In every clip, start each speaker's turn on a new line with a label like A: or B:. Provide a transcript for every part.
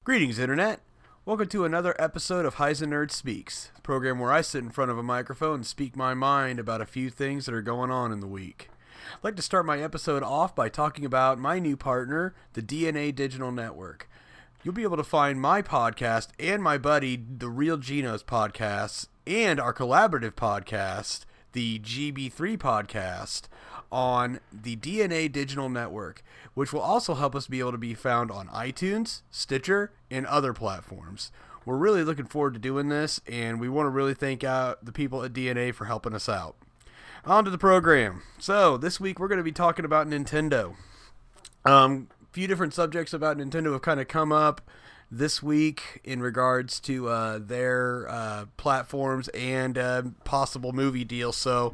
A: Greetings, Internet. Welcome to another episode of HeiseNerd Speaks, a program where I sit in front of a microphone and speak my mind about a few things that are going on in the week. I'd like to start my episode off by talking about my new partner, the DNA Digital Network. You'll be able to find my podcast and my buddy, the Real Geno's podcast, and our collaborative podcast, the GB3 podcast, on the DNA Digital Network, which will also help us be able to be found on iTunes, Stitcher, and other platforms. We're really looking forward to doing this, and we want to really thank the people at DNA for helping us out. On to the program. So, this week we're going to be talking about Nintendo. A few different subjects about Nintendo have kind of come up this week in regards to their platforms and possible movie deals. So,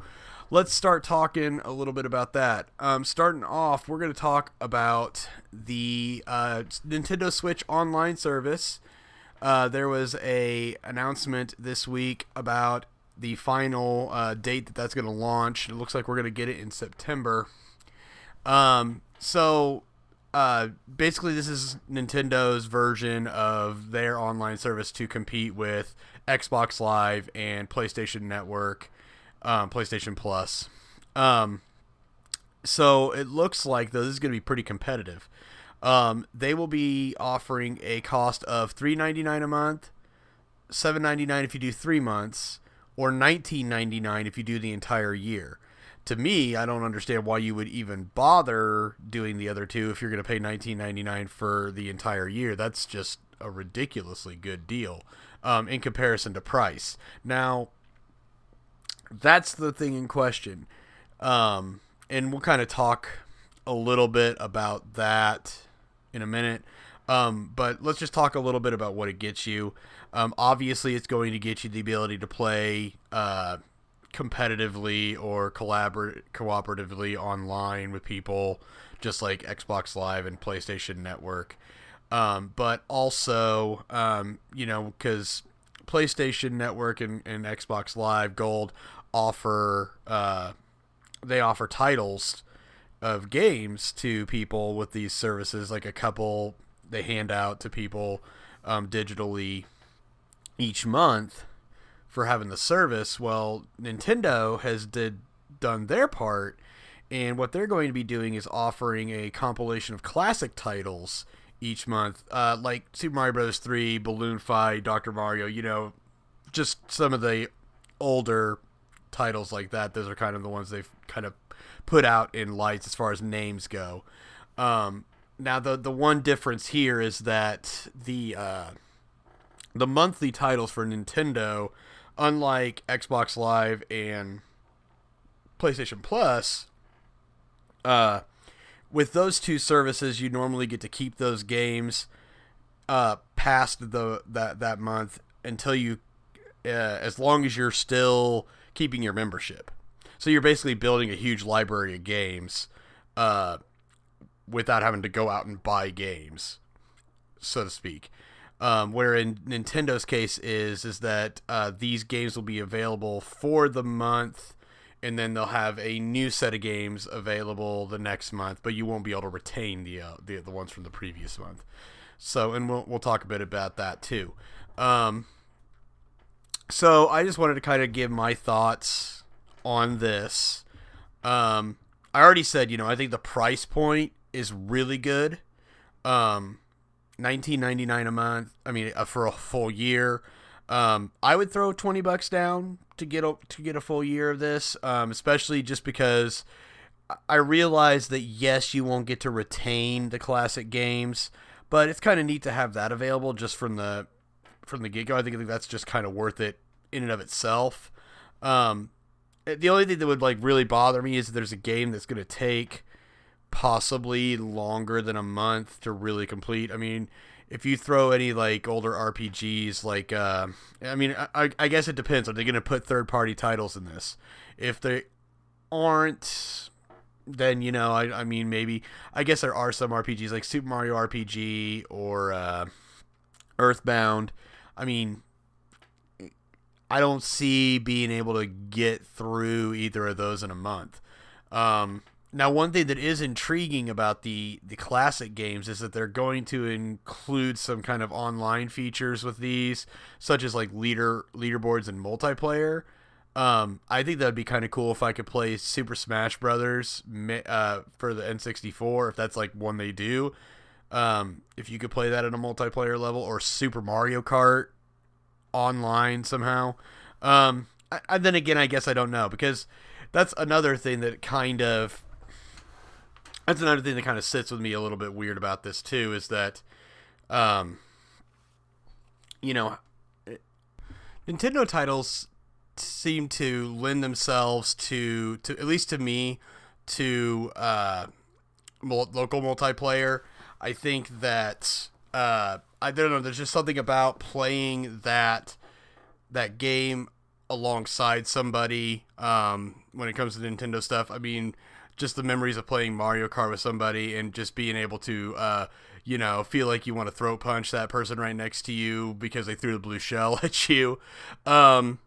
A: let's start talking a little bit about that. Starting off, we're going to talk about the Nintendo Switch online service. There was a announcement this week about the final date that's going to launch. It looks like we're going to get it in September. Basically, this is Nintendo's version of their online service to compete with Xbox Live and PlayStation Network. PlayStation Plus. So it looks like, though, this is going to be pretty competitive. They will be offering a cost of $3.99 a month, $7.99 if you do 3 months, or $19.99 if you do the entire year. To me, I don't understand why you would even bother doing the other two if you're going to pay $19.99 for the entire year. That's just a ridiculously good deal in comparison to price. Now, that's the thing in question. And we'll kind of talk a little bit about that in a minute. But let's just talk a little bit about what it gets you. Obviously, it's going to get you the ability to play competitively or cooperatively online with people, just like Xbox Live and PlayStation Network. But also, because PlayStation Network and Xbox Live Gold offer titles of games to people with these services, like a couple they hand out to people digitally each month for having the service. Well, Nintendo has done their part, and what they're going to be doing is offering a compilation of classic titles each month, like Super Mario Bros. 3, Balloon Fight, Dr. Mario, just some of the older titles like that. Those are kind of the ones they've kind of put out in lights as far as names go. Now, the one difference here is that the monthly titles for Nintendo, unlike Xbox Live and PlayStation Plus, with those two services, you normally get to keep those games past that month until you, as long as you're still keeping your membership. So you're basically building a huge library of games without having to go out and buy games, so to speak. Where in Nintendo's case is that these games will be available for the month, and then they'll have a new set of games available the next month, but you won't be able to retain the ones from the previous month. So, and we'll talk a bit about that too. So I just wanted to kind of give my thoughts on this. I already said, I think the price point is really good. $19.99 a month. I mean, for a full year. I would throw $20 down to get a full year of this, especially just because I realize that yes, you won't get to retain the classic games, but it's kind of neat to have that available just from the get-go. I think that's just kind of worth it in and of itself. The only thing that would really bother me is that there's a game that's going to take possibly longer than a month to really complete. I mean, if you throw any older RPGs, I guess it depends. Are they going to put third-party titles in this? If they aren't, then I mean, maybe. I guess there are some RPGs like Super Mario RPG or Earthbound. I mean, I don't see being able to get through either of those in a month. Now, one thing that is intriguing about the classic games is that they're going to include some kind of online features with these, such as like leaderboards and multiplayer. I think that'd be kind of cool if I could play Super Smash Brothers for the N64, if that's like one they do. If you could play that at a multiplayer level, or Super Mario Kart online somehow. Then again, I guess I don't know, because that's another thing that kind of sits with me a little bit weird about this too, is that, you know, Nintendo titles seem to lend themselves to at least to me, to local multiplayer. I think that I don't know. There's just something about playing that game alongside somebody when it comes to Nintendo stuff. I mean, just the memories of playing Mario Kart with somebody and just being able to, feel like you want to throat punch that person right next to you because they threw the blue shell at you. And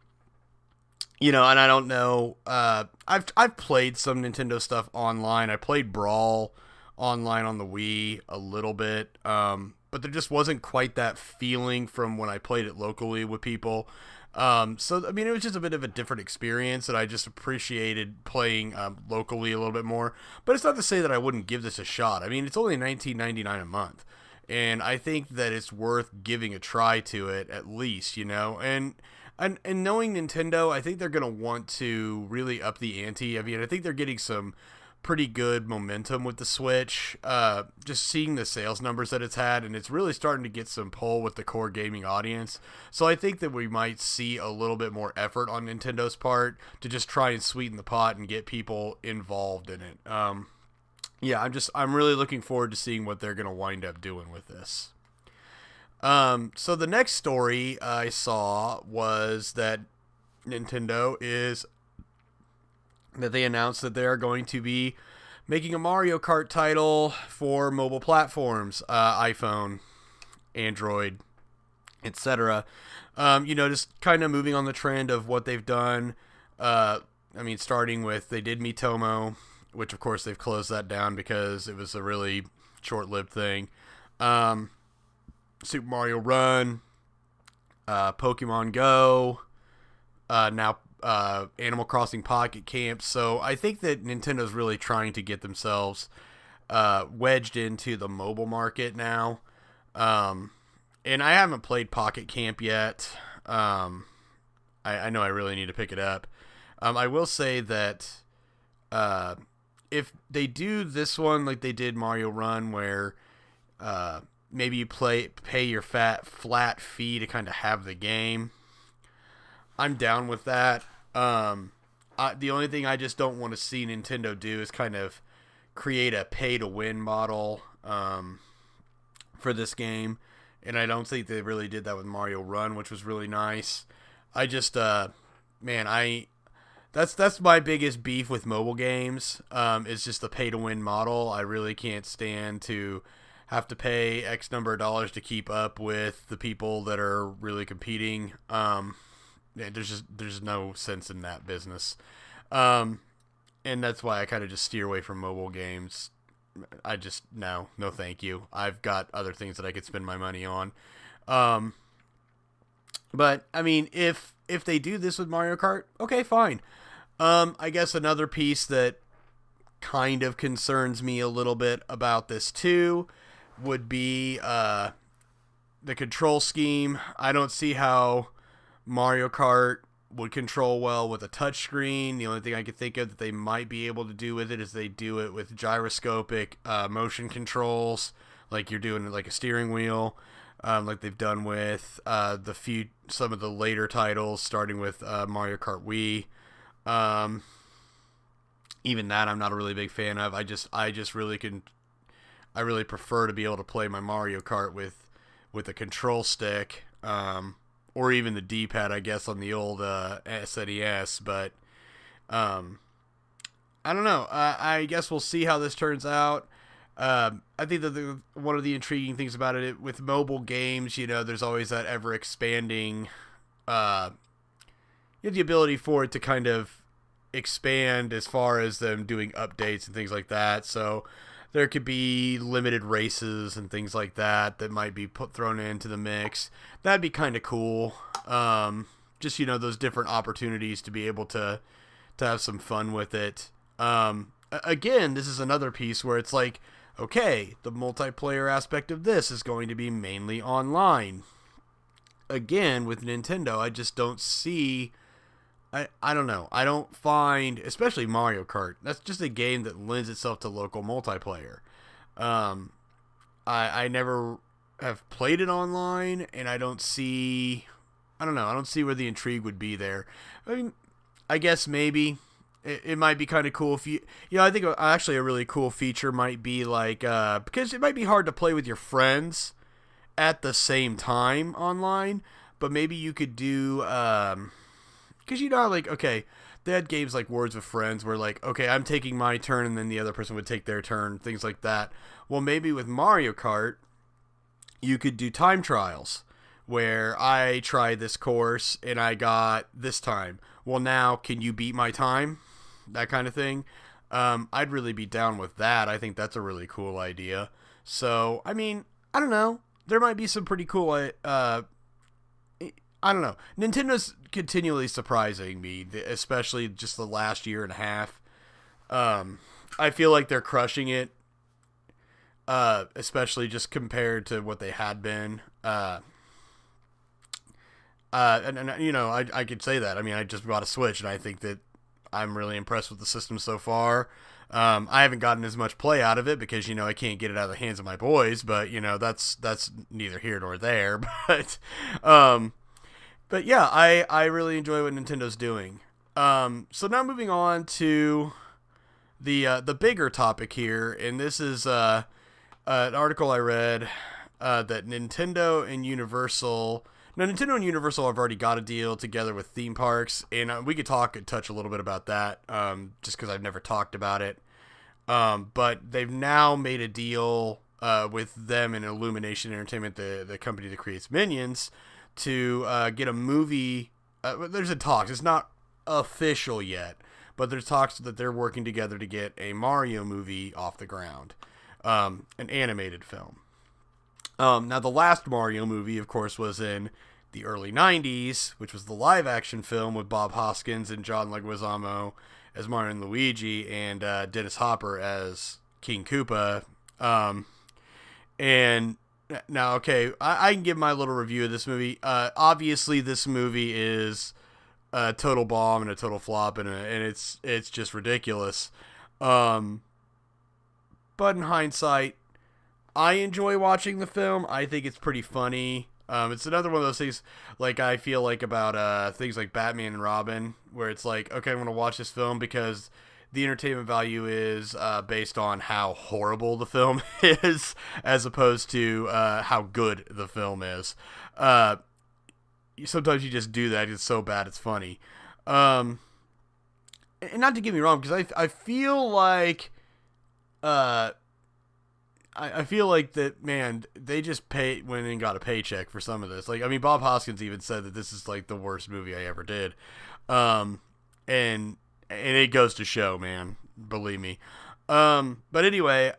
A: I don't know. I've played some Nintendo stuff online. I played Brawl online on the Wii a little bit, but there just wasn't quite that feeling from when I played it locally with people. So, I mean, it was just a bit of a different experience that I just appreciated playing locally a little bit more. But it's not to say that I wouldn't give this a shot. I mean, it's only $19.99 a month, and I think that it's worth giving a try to it at least, And knowing Nintendo, I think they're going to want to really up the ante. I mean, I think they're getting some pretty good momentum with the Switch, just seeing the sales numbers that it's had, and it's really starting to get some pull with the core gaming audience. So I think that we might see a little bit more effort on Nintendo's part to just try and sweeten the pot and get people involved in it. I'm really looking forward to seeing what they're going to wind up doing with this. So the next story I saw was that they announced that they are going to be making a Mario Kart title for mobile platforms, iPhone, Android, etc. Just kind of moving on the trend of what they've done. Starting with, they did Miitomo, which of course they've closed that down because it was a really short-lived thing. Super Mario Run, Pokemon Go, now Animal Crossing Pocket Camp. So I think that Nintendo's really trying to get themselves wedged into the mobile market now. And I haven't played Pocket Camp yet. I know I really need to pick it up. I will say that if they do this one like they did Mario Run, where maybe you pay your flat fee to kind of have the game, I'm down with that. The only thing I just don't want to see Nintendo do is kind of create a pay-to-win model for this game, and I don't think they really did that with Mario Run, which was really nice. I just, that's my biggest beef with mobile games, is just the pay-to-win model. I really can't stand to have to pay X number of dollars to keep up with the people that are really competing. There's no sense in that business. And that's why I kind of just steer away from mobile games. I just, no thank you. I've got other things that I could spend my money on. But I mean, if they do this with Mario Kart, okay, fine. I guess another piece that kind of concerns me a little bit about this too would be the control scheme. I don't see how Mario Kart would control well with a touchscreen. The only thing I could think of that they might be able to do with it is they do it with gyroscopic motion controls, like you're doing like a steering wheel, like they've done with some of the later titles, starting with Mario Kart Wii. Even that I'm not a really big fan of. I really prefer to be able to play my Mario Kart with a control stick, or even the D-pad, I guess, on the old SNES. But I don't know. I guess we'll see how this turns out. I think that one of the intriguing things about it with mobile games, there's always that ever-expanding, you have the ability for it to kind of expand as far as them doing updates and things like that. So there could be limited races and things like that that might be thrown into the mix. That'd be kind of cool. Just, those different opportunities to be able to have some fun with it. Again, this is another piece where it's like, okay, the multiplayer aspect of this is going to be mainly online. Again, with Nintendo, I just don't see... I don't know. I don't find, especially Mario Kart, that's just a game that lends itself to local multiplayer. I never have played it online, and I don't see where the intrigue would be there. I mean, I guess maybe it might be kind of cool if I think actually a really cool feature might be like, because it might be hard to play with your friends at the same time online, but maybe you could do, because okay, they had games like Words with Friends where like, okay, I'm taking my turn and then the other person would take their turn, things like that. Well, maybe with Mario Kart, you could do time trials where I tried this course and I got this time. Well, now can you beat my time? That kind of thing. I'd really be down with that. I think that's a really cool idea. So, I mean, I don't know. There might be some pretty cool, I don't know. Nintendo's continually surprising me, especially just the last year and a half. I feel like they're crushing it, especially just compared to what they had been. I could say that. I mean, I just bought a Switch, and I think that I'm really impressed with the system so far. I haven't gotten as much play out of it because, I can't get it out of the hands of my boys, but, that's neither here nor there. But yeah, I really enjoy what Nintendo's doing. So now moving on to the bigger topic here, and this is an article I read that Nintendo and Universal have already got a deal together with theme parks, and we could touch a little bit about that, just because I've never talked about it. But they've now made a deal with them and Illumination Entertainment, the company that creates Minions, to get a movie. There's a talks. It's not official yet, but there's talks that they're working together to get a Mario movie off the ground, an animated film. Now, the last Mario movie, of course, was in the early 90s, which was the live-action film with Bob Hoskins and John Leguizamo as Mario and Luigi, and Dennis Hopper as King Koopa. And now, okay, I can give my little review of this movie. Obviously, this movie is a total bomb and a total flop, and it's just ridiculous. But in hindsight, I enjoy watching the film. I think it's pretty funny. It's another one of those things, like I feel like about things like Batman and Robin, where it's like, okay, I'm going to watch this film because the entertainment value is based on how horrible the film is, as opposed to how good the film is. Sometimes you just do that. It's so bad, it's funny. And not to get me wrong, because I feel like... I feel like that, man, they just went and got a paycheck for some of this. Like, I mean, Bob Hoskins even said that this is like the worst movie I ever did. And it goes to show, man, believe me. But anyway,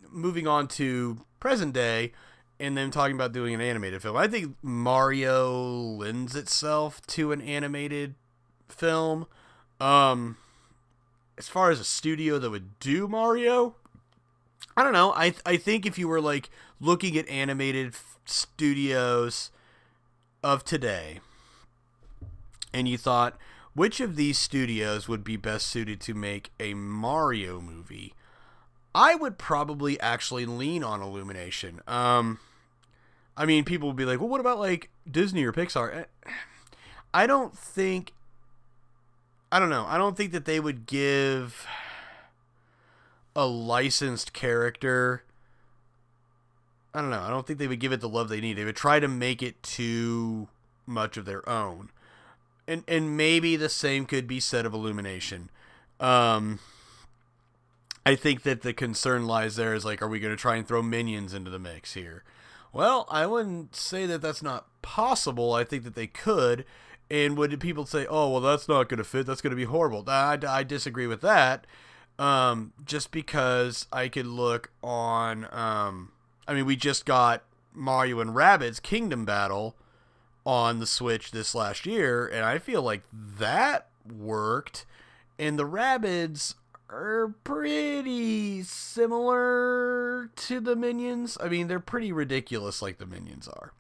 A: moving on to present day and then talking about doing an animated film. I think Mario lends itself to an animated film. As far as a studio that would do Mario, I don't know. I think if you were like looking at animated studios of today and you thought, which of these studios would be best suited to make a Mario movie, I would probably actually lean on Illumination. I mean, people would be like, well, what about like Disney or Pixar? I don't know. I don't think that they would give a licensed character. I don't know. I don't think they would give it the love they need. They would try to make it too much of their own. And maybe the same could be said of Illumination. I think that the concern lies there is like, are we going to try and throw Minions into the mix here? Well, I wouldn't say that that's not possible. I think that they could. And would people say, oh, well, that's not going to fit, that's going to be horrible? I disagree with that. Just because I could look on, we just got Mario and Rabbids Kingdom Battle on the Switch this last year, and I feel like that worked. And the Rabbids are pretty similar to the Minions. I mean, they're pretty ridiculous like the Minions are.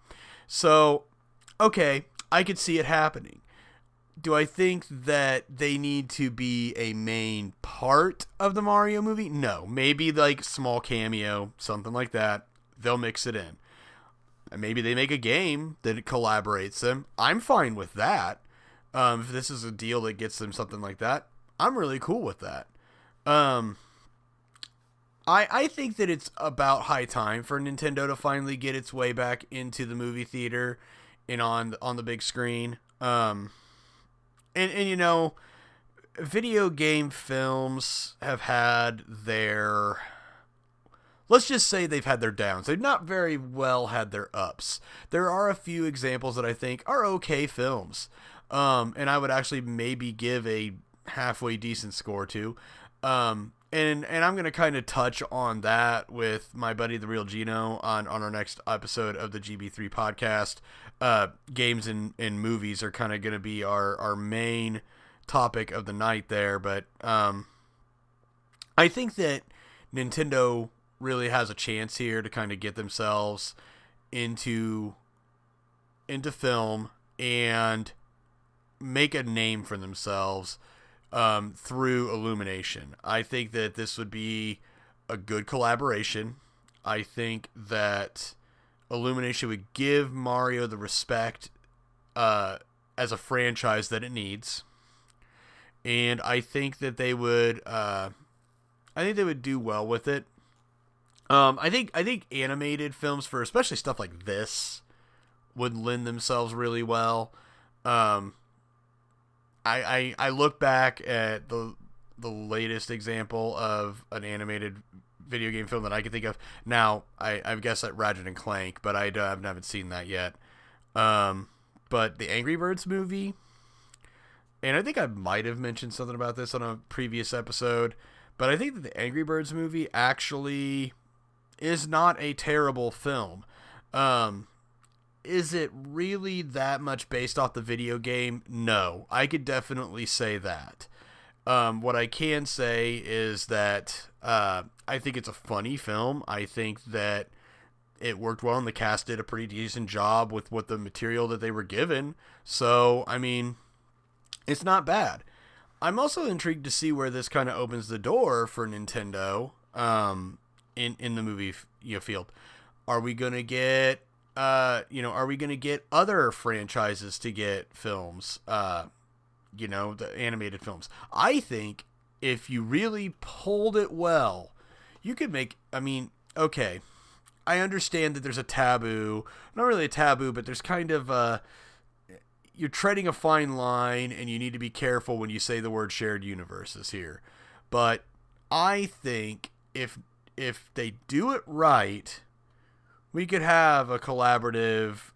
A: So, okay, I could see it happening. Do I think that they need to be a main part of the Mario movie? No. Maybe like small cameo, something like that. They'll mix it in. And maybe they make a game that collaborates them. I'm fine with that. If this is a deal that gets them something like that, I'm really cool with that. I think that it's about high time for Nintendo to finally get its way back into the movie theater and on the big screen. And you know, video game films have had their, let's just say they've had their downs. They've not very well had their ups. There are a few examples that I think are okay films. And I would actually maybe give a halfway decent score to. And I'm going to kind of touch on that with my buddy, The Real Gino, on our next episode of the GB3 podcast. Games and movies are kind of going to be our main topic of the night there. But I think that Nintendo really has a chance here to kind of get themselves into film and make a name for themselves through Illumination. I think that this would be a good collaboration. I think that Illumination would give Mario the respect as a franchise that it needs, and I think that they would. I think they would do well with it. I think animated films for especially stuff like this would lend themselves really well. I look back at the latest example of an animated video game film that I can think of. Now, I guess that Ratchet and Clank, but I haven't seen that yet. But the Angry Birds movie, and I think I might have mentioned something about this on a previous episode, but I think that the Angry Birds movie actually is not a terrible film. Is it really that much based off the video game? No, I could definitely say that. What I can say is that I think it's a funny film. I think that it worked well, and the cast did a pretty decent job with what the material that they were given. So, I mean, it's not bad. I'm also intrigued to see where this kind of opens the door for Nintendo in the movie field. Are we gonna get are we gonna get other franchises to get films? The animated films. I think if you really pulled it well, you could make. I mean, okay, I understand that there's a taboo. Not really a taboo, but there's kind of you're treading a fine line, and you need to be careful when you say the word shared universes here. But I think if they do it right, we could have a collaborative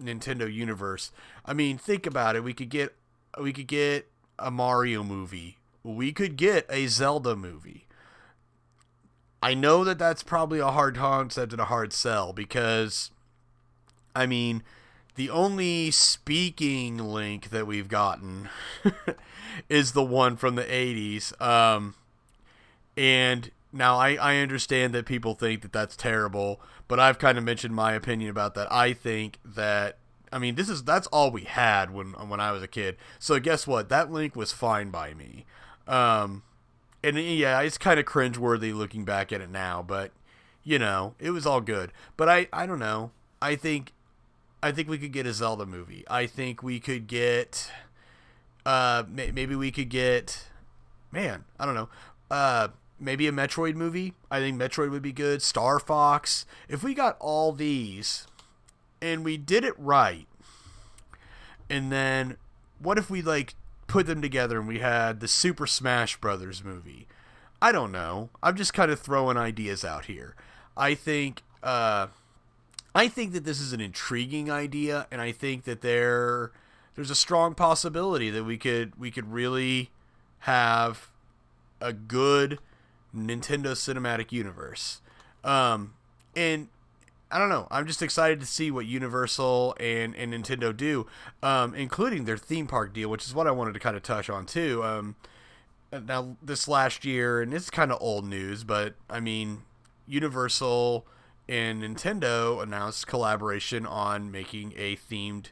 A: Nintendo universe. I mean, think about it. We could get a Mario movie. We could get a Zelda movie. I know that that's probably a hard concept and a hard sell because, I mean, the only speaking Link that we've gotten is the one from the 80s. And now I understand that people think that that's terrible, but I've kind of mentioned my opinion about that. I think that, I mean, that's all we had when I was a kid. So guess what? That Link was fine by me. And yeah, it's kind of cringeworthy looking back at it now, but it was all good. But I don't know. I think we could get a Zelda movie. I think we could get maybe we could get, man, I don't know. Maybe a Metroid movie. I think Metroid would be good. Star Fox. If we got all these and we did it right, and then what if we put them together and we had the Super Smash Brothers movie? I don't know. I'm just kind of throwing ideas out here. I think I think that this is an intriguing idea, and I think that there's a strong possibility that we could really have a good Nintendo Cinematic Universe. And I don't know. I'm just excited to see what Universal and Nintendo do, including their theme park deal, which is what I wanted to kind of touch on too. Now, this last year, and it's kind of old news, but I mean, Universal and Nintendo announced collaboration on making a themed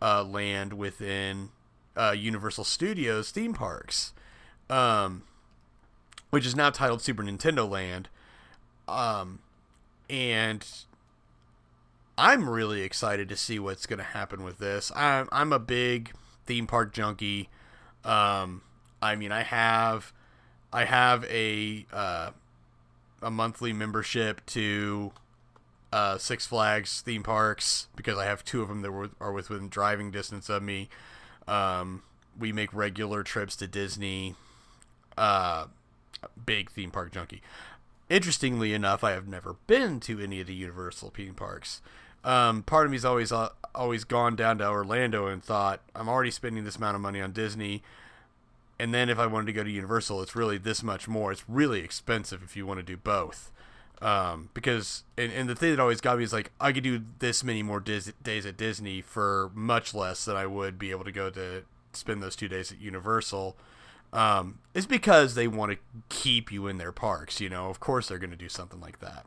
A: land within Universal Studios theme parks, which is now titled Super Nintendo Land. And I'm really excited to see what's going to happen with this. I'm a big theme park junkie. I mean, I have a monthly membership to Six Flags theme parks because I have two of them that are within driving distance of me. We make regular trips to Disney. Big theme park junkie. Interestingly enough, I have never been to any of the Universal theme parks. Part of me's always gone down to Orlando and thought, I'm already spending this amount of money on Disney, and then if I wanted to go to Universal, it's really this much more. It's really expensive if you want to do both. Because and the thing that always got me is like, I could do this many more days at Disney for much less than I would be able to go to spend those 2 days at Universal. It's because they want to keep you in their parks, you know. Of course they're going to do something like that.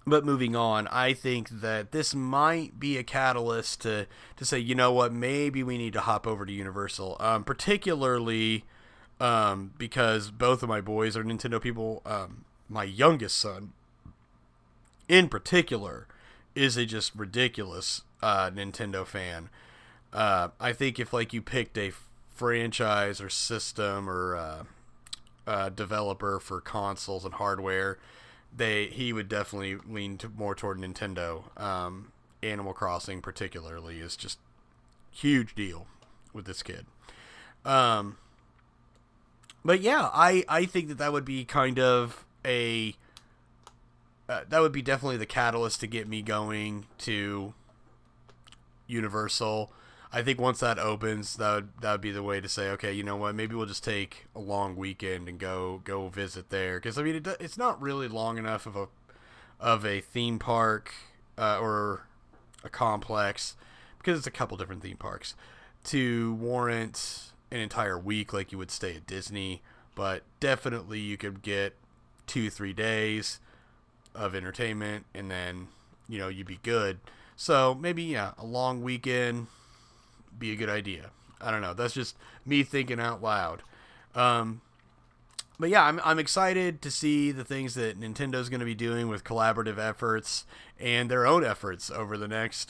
A: But moving on, I think that this might be a catalyst to say, you know what, maybe we need to hop over to Universal. Particularly because both of my boys are Nintendo people. My youngest son, in particular, is a just ridiculous Nintendo fan. I think if like you picked a franchise or system or developer for consoles and hardware, he would definitely lean more toward Nintendo. Animal Crossing particularly is just huge deal with this kid. But yeah, I think that would be kind of that would be definitely the catalyst to get me going to Universal. I think once that opens, that would be the way to say, okay, you know what, maybe we'll just take a long weekend and go visit there. Because I mean, it's not really long enough of a theme park or a complex, because it's a couple different theme parks, to warrant an entire week like you would stay at Disney. But definitely you could get 2-3 days of entertainment, and then, you know, you'd be good. So maybe, yeah, a long weekend be a good idea. I don't know. That's just me thinking out loud. But yeah, I'm excited to see the things that Nintendo's going to be doing with collaborative efforts and their own efforts over the next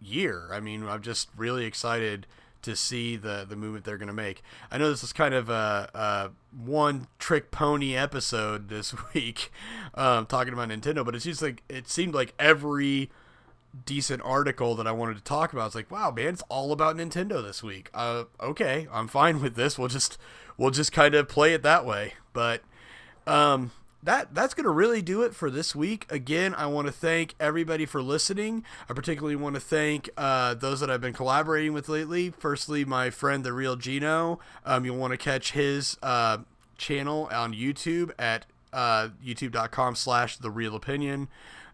A: year. I mean, I'm just really excited to see the movement they're going to make. I know this is kind of a one trick pony episode this week, talking about Nintendo, but it's just like, it seemed like every decent article that I wanted to talk about, it's like, wow, man, it's all about Nintendo this week. Okay, I'm fine with this. We'll just kind of play it that way. But that's gonna really do it for this week. Again, I want to thank everybody for listening. I particularly want to thank those that I've been collaborating with lately. Firstly, my friend The Real Gino. You'll want to catch his channel on YouTube at youtube.com/TheRealOpinion.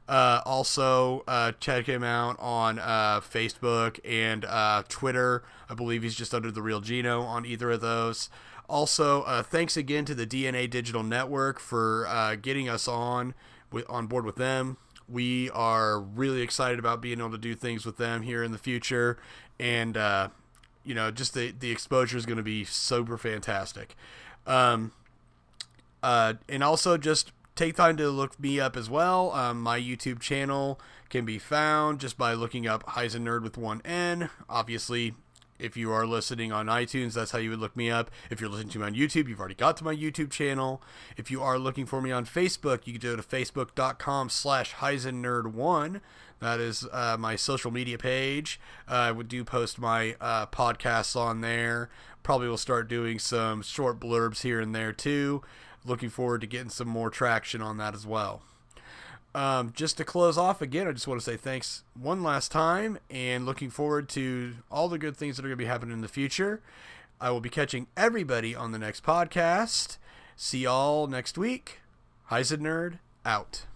A: Also, check him out on Facebook and Twitter. I believe he's just under The Real Gino on either of those. Also, thanks again to the DNA Digital Network for getting us on board with them. We are really excited about being able to do things with them here in the future, and you know, just the exposure is going to be super fantastic. And also just take time to look me up as well. My YouTube channel can be found just by looking up HeiseNerd with one N. Obviously, if you are listening on iTunes, that's how you would look me up. If you're listening to me on YouTube, you've already got to my YouTube channel. If you are looking for me on Facebook, you can go to facebook.com/HeiseNerd1. That is my social media page. I do post my podcasts on there. Probably will start doing some short blurbs here and there too. Looking forward to getting some more traction on that as well. Just to close off again, I just want to say thanks one last time and looking forward to all the good things that are going to be happening in the future. I will be catching everybody on the next podcast. See y'all next week. HeiseNerd out.